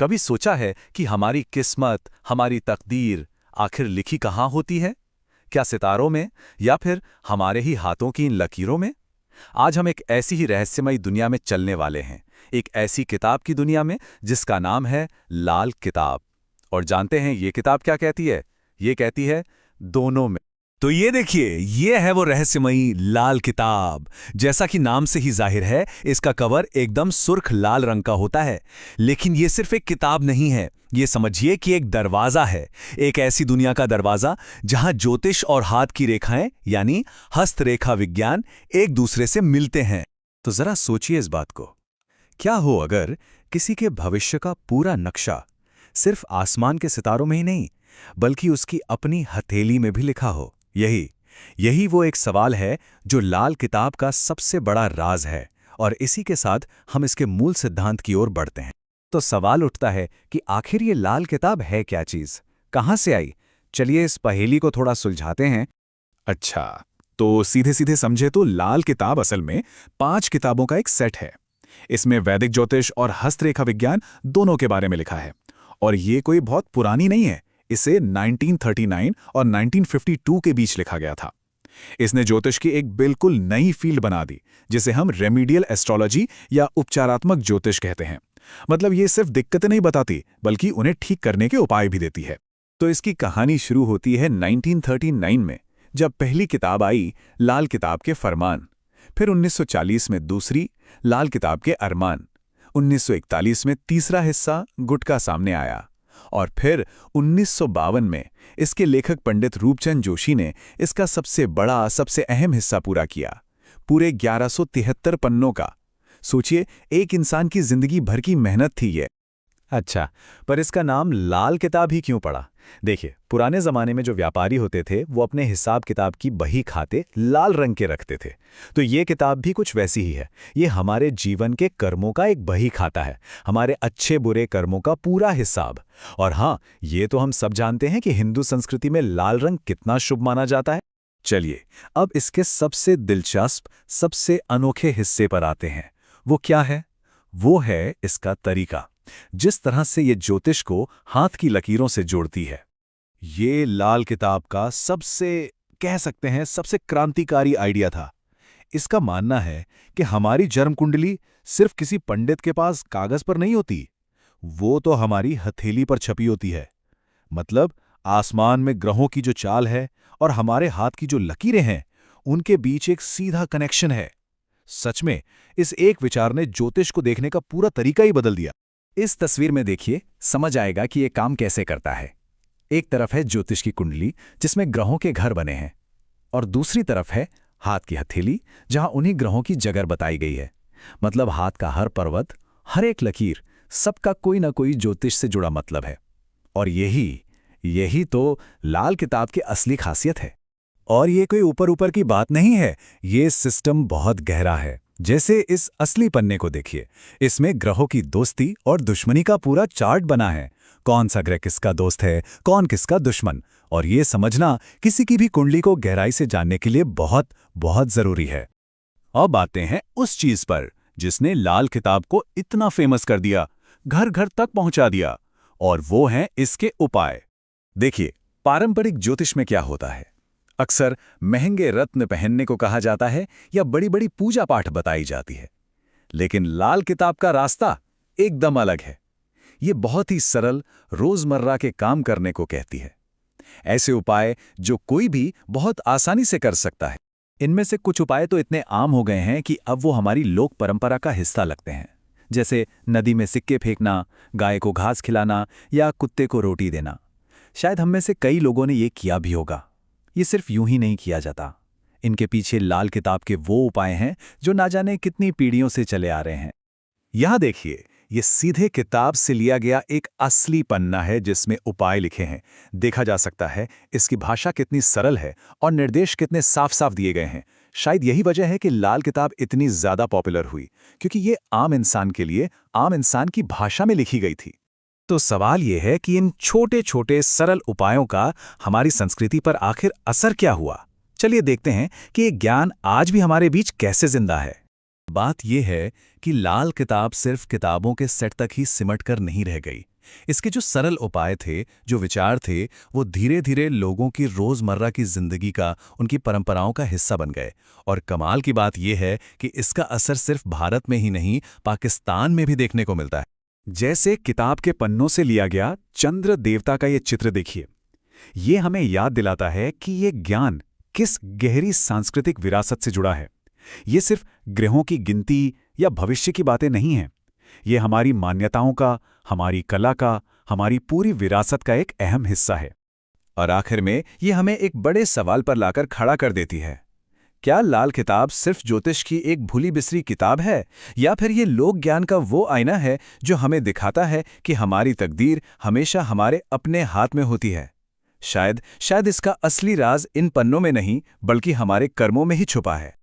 कभी सोचा है कि हमारी किस्मत, हमारी तकदीर आखिर लिखी कहाँ होती है? क्या सितारों में, या फिर हमारे ही हाथों की इन लकीरों में? आज हम एक ऐसी ही रहस्यमयी दुनिया में चलने वाले हैं, एक ऐसी किताब की दुनिया में जिसका नाम है लाल किताब। और जानते हैं ये किताब क्या कहती है? ये कहती है दोनों में। तो ये देखिए, ये है वो रहस्यमयी लाल किताब। जैसा कि नाम से ही जाहिर है, इसका कवर एकदम सुर्ख लाल रंग का होता है। लेकिन ये सिर्फ एक किताब नहीं है, ये समझिए कि एक दरवाजा है। एक ऐसी दुनिया का दरवाजा जहां ज्योतिष और हाथ की रेखाएं यानी हस्तरेखा विज्ञान एक दूसरे से मिलते हैं। तो जरा सोचिए इस बात को। क्या हो अगर किसी के भविष्य का पूरा नक्शा सिर्फ आसमान के सितारों में ही नहीं, बल्कि उसकी अपनी हथेली में भी लिखा हो? यही वो एक सवाल है जो लाल किताब का सबसे बड़ा राज है, और इसी के साथ हम इसके मूल सिद्धांत की ओर बढ़ते हैं। तो सवाल उठता है कि आखिर ये लाल किताब है क्या चीज, कहां से आई? चलिए इस पहेली को थोड़ा सुलझाते हैं। अच्छा, तो सीधे सीधे समझे तो लाल किताब असल में 5 किताबों का एक सेट है। इसमें वैदिक ज्योतिष और हस्तरेखा विज्ञान दोनों के बारे में लिखा है। और ये कोई बहुत पुरानी नहीं है, इसे 1939 और 1952 के बीच लिखा गया था। इसने ज्योतिष की एक बिल्कुल नई फील्ड बना दी, जिसे हम रेमीडियल एस्ट्रोलॉजी या उपचारात्मक ज्योतिष कहते हैं। मतलब ये सिर्फ दिक्कतें नहीं बताती, बल्कि उन्हें ठीक करने के उपाय भी देती है। तो इसकी कहानी शुरू होती है 1939 में, जब पहली किताब आई लाल किताब के फरमान। फिर 1940 में दूसरी, लाल किताब के अरमान। 1941 में तीसरा हिस्सा गुटका सामने आया। और फिर 1952 में इसके लेखक पंडित रूपचंद जोशी ने इसका सबसे बड़ा, सबसे अहम हिस्सा पूरा किया, पूरे 1173 पन्नों का। सोचिए, एक इंसान की जिंदगी भर की मेहनत थी ये। अच्छा, पर इसका नाम लाल किताब ही क्यों पड़ा? देखिए, पुराने जमाने में जो व्यापारी होते थे वो अपने हिसाब किताब की बही खाते लाल रंग के रखते थे। तो ये किताब भी कुछ वैसी ही है। ये हमारे जीवन के कर्मों का एक बही खाता है, हमारे अच्छे बुरे कर्मों का पूरा हिसाब। और हाँ, ये तो हम सब जानते हैं कि हिंदू संस्कृति में लाल रंग कितना शुभ माना जाता है। चलिए अब इसके सबसे दिलचस्प, सबसे अनोखे हिस्से पर आते हैं। वो क्या है? वो है इसका तरीका, जिस तरह से ये ज्योतिष को हाथ की लकीरों से जोड़ती है। ये लाल किताब का सबसे, कह सकते हैं, सबसे क्रांतिकारी आइडिया था। इसका मानना है कि हमारी जन्म कुंडली सिर्फ किसी पंडित के पास कागज पर नहीं होती, वो तो हमारी हथेली पर छपी होती है। मतलब आसमान में ग्रहों की जो चाल है और हमारे हाथ की जो लकीरें हैं, उनके बीच एक सीधा कनेक्शन है। सच में इस एक विचार ने ज्योतिष को देखने का पूरा तरीका ही बदल दिया। इस तस्वीर में देखिए, समझ आएगा कि ये काम कैसे करता है। एक तरफ है ज्योतिष की कुंडली जिसमें ग्रहों के घर बने हैं, और दूसरी तरफ है हाथ की हथेली जहां उन्हीं ग्रहों की जगह बताई गई है। मतलब हाथ का हर पर्वत, हर एक लकीर, सबका कोई ना कोई ज्योतिष से जुड़ा मतलब है। और यही तो लाल किताब की असली खासियत है। और ये कोई ऊपर ऊपर की बात नहीं है, ये सिस्टम बहुत गहरा है। जैसे इस असली पन्ने को देखिए, इसमें ग्रहों की दोस्ती और दुश्मनी का पूरा चार्ट बना है। कौन सा ग्रह किसका दोस्त है, कौन किसका दुश्मन, और ये समझना किसी की भी कुंडली को गहराई से जानने के लिए बहुत बहुत जरूरी है। अब आते हैं उस चीज पर जिसने लाल किताब को इतना फेमस कर दिया, घर घर तक पहुंचा दिया, और वो हैं इसके उपाय। देखिए, पारंपरिक ज्योतिष में क्या होता है? अक्सर महंगे रत्न पहनने को कहा जाता है या बड़ी बड़ी पूजा पाठ बताई जाती है। लेकिन लाल किताब का रास्ता एकदम अलग है। ये बहुत ही सरल, रोजमर्रा के काम करने को कहती है। ऐसे उपाय जो कोई भी बहुत आसानी से कर सकता है। इनमें से कुछ उपाय तो इतने आम हो गए हैं कि अब वो हमारी लोक परंपरा का हिस्सा लगते हैं। जैसे नदी में सिक्के फेंकना, गाय को घास खिलाना या कुत्ते को रोटी देना। शायद हम में से कई लोगों ने ये किया भी होगा। ये सिर्फ यूं ही नहीं किया जाता। इनके पीछे लाल किताब के वो उपाय हैं जो ना जाने कितनी पीढ़ियों से चले आ रहे हैं। यहां देखिए, ये सीधे किताब से लिया गया एक असली पन्ना है जिसमें उपाय लिखे हैं। देखा जा सकता है इसकी भाषा कितनी सरल है और निर्देश कितने साफ साफ दिए गए हैं। शायद यही वजह है कि लाल किताब इतनी ज्यादा पॉपुलर हुई, क्योंकि ये आम इंसान के लिए, आम इंसान की भाषा में लिखी गई थी। तो सवाल यह है कि इन छोटे छोटे सरल उपायों का हमारी संस्कृति पर आखिर असर क्या हुआ। चलिए देखते हैं कि ये ज्ञान आज भी हमारे बीच कैसे जिंदा है। बात यह है कि लाल किताब सिर्फ किताबों के सेट तक ही सिमट कर नहीं रह गई। इसके जो सरल उपाय थे, जो विचार थे, वो धीरे धीरे लोगों की रोजमर्रा की जिंदगी का, उनकी परंपराओं का हिस्सा बन गए। और कमाल की बात यह है कि इसका असर सिर्फ भारत में ही नहीं, पाकिस्तान में भी देखने को मिलता है। जैसे किताब के पन्नों से लिया गया चंद्र देवता का ये चित्र देखिए। ये हमें याद दिलाता है कि ये ज्ञान किस गहरी सांस्कृतिक विरासत से जुड़ा है। ये सिर्फ ग्रहों की गिनती या भविष्य की बातें नहीं हैं। ये हमारी मान्यताओं का, हमारी कला का, हमारी पूरी विरासत का एक अहम हिस्सा है। और आखिर में ये हमें एक बड़े सवाल पर लाकर खड़ा कर देती है। क्या लाल किताब सिर्फ ज्योतिष की एक भूली बिसरी किताब है, या फिर ये लोक ज्ञान का वो आईना है जो हमें दिखाता है कि हमारी तकदीर हमेशा हमारे अपने हाथ में होती है? शायद इसका असली राज इन पन्नों में नहीं, बल्कि हमारे कर्मों में ही छुपा है।